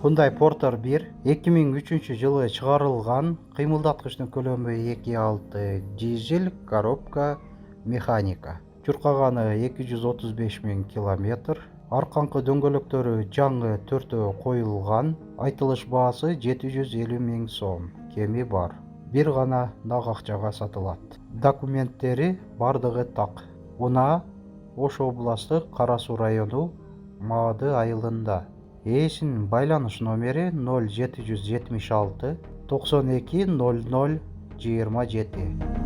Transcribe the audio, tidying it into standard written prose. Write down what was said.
Hyundai Porter 1 2003-жылы чыгарылган, кыймылдаткычтын көлөмү 2.6 дизель, коробка механика. Чуркаганы 235 000 км. Арканкы дөңгөлөктөрү жаңы 4 коюлган. Айтылыш баасы 750 000 сом. Кеми бар. Бир гана нак акчага сатылат. Документтери бардыгы так. Унаа Ош областы Кара Суу району Маады айылында. Ээсинин байланыш номери 0776 92 00 27.